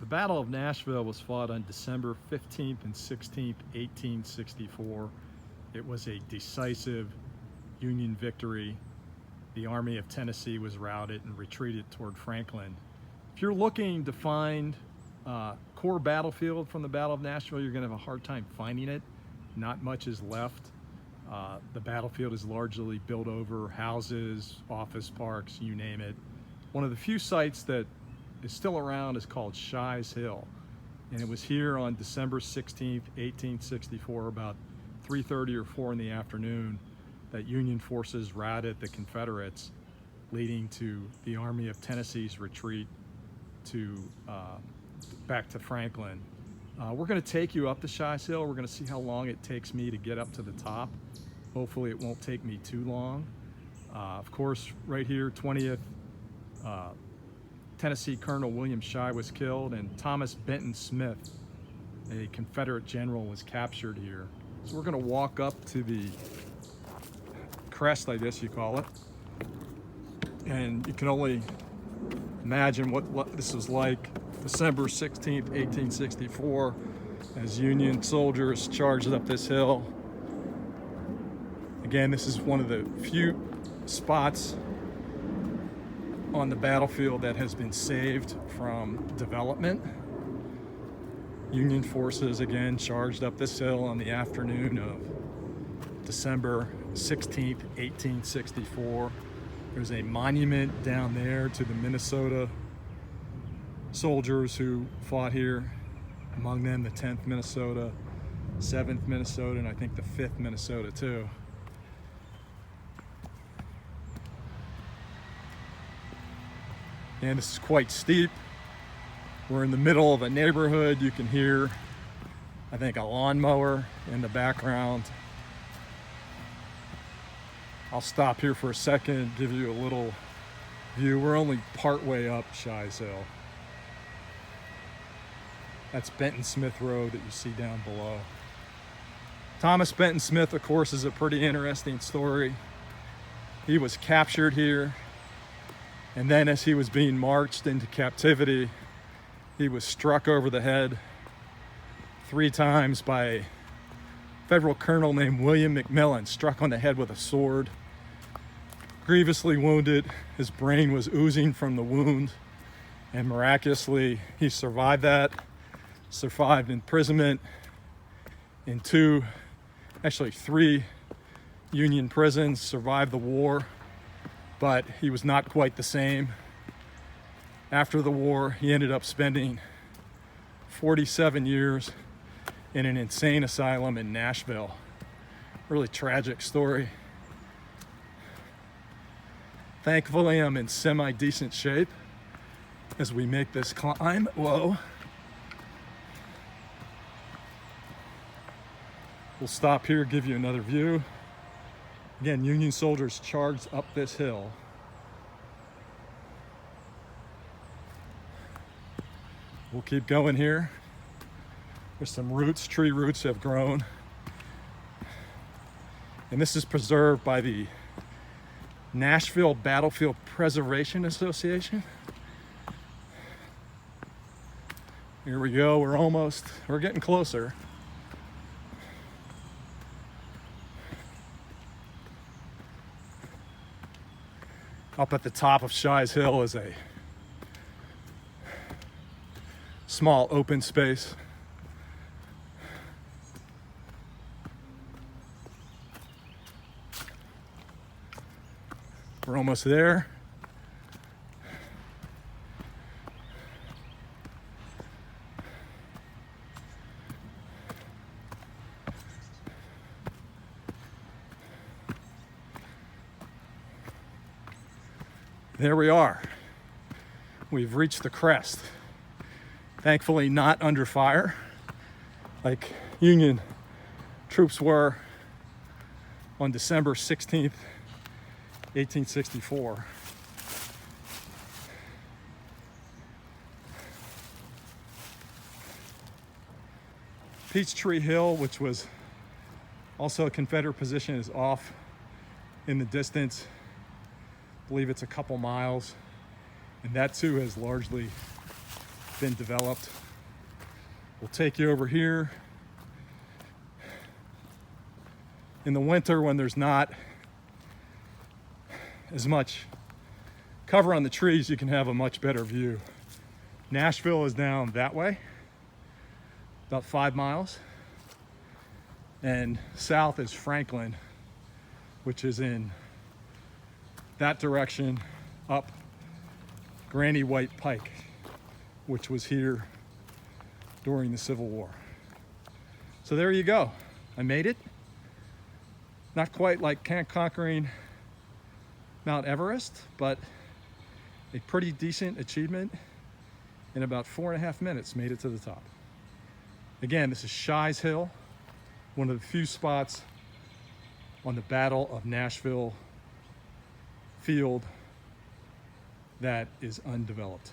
The Battle of Nashville was fought on December 15th and 16th, 1864. It was a decisive Union victory. The Army of Tennessee was routed and retreated toward Franklin. If you're looking to find a core battlefield from the Battle of Nashville, you're going to have a hard time finding it. Not much is left. The battlefield is largely built over houses, office parks, you name it. One of the few sites that is still around is called Shies Hill, and it was here on December 16th, 1864, about 3:30 or 4 in the afternoon, that Union forces routed the Confederates, leading to the Army of Tennessee's retreat to back to Franklin. We're going to take you up to Shies Hill. We're going to see how long it takes me to get up to the top. Hopefully it won't take me too long. Of course, right here, 20th Tennessee Colonel William Shye was killed, and Thomas Benton Smith, a Confederate general, was captured here. So we're going to walk up to the crest, I guess you call it, and you can only imagine what this was like December 16th, 1864, as Union soldiers charged up this hill. Again, this is one of the few spots on the battlefield that has been saved from development. Union forces again charged up this hill on the afternoon of December 16th, 1864. There's a monument down there to the Minnesota soldiers who fought here, among them the 10th Minnesota, 7th Minnesota, and I think the 5th Minnesota too. And this is quite steep. We're in the middle of a neighborhood. You can hear, I think, a lawnmower in the background. I'll stop here for a second, give you a little view. We're only part way up Shies Hill. That's Benton Smith Road that you see down below. Thomas Benton Smith, of course, is a pretty interesting story. He was captured here, and then as he was being marched into captivity, he was struck over the head 3 times by a Federal colonel named William McMillan, struck on the head with a sword. Grievously wounded, his brain was oozing from the wound, and miraculously he survived that, survived imprisonment in 3 Union prisons, survived the war, but he was not quite the same. After the war, he ended up spending 47 years in an insane asylum in Nashville. Really tragic story. Thankfully, I'm in semi-decent shape as we make this climb. Whoa. We'll stop here, give you another view. Again, Union soldiers charged up this hill. We'll keep going here. There's some roots, tree roots have grown. And this is preserved by the Nashville Battlefield Preservation Association. Here we go, we're getting closer. Up at the top of Shies Hill is a small open space. We're almost there. There we are. We've reached the crest. Thankfully not under fire like Union troops were on December 16th, 1864. Peachtree Hill, which was also a Confederate position, is off in the distance. I believe it's a couple miles, and that too has largely been developed. We'll take you over here. In the winter, when there's not as much cover on the trees, you can have a much better view. Nashville is down that way, about 5 miles. And south is Franklin, which is in that direction up Granny White Pike, which was here during the Civil War. So there you go. I made it. Not quite like conquering Mount Everest, but a pretty decent achievement. In about 4.5 minutes, made it to the top. Again, this is Shies Hill, one of the few spots on the Battle of Nashville field that is undeveloped.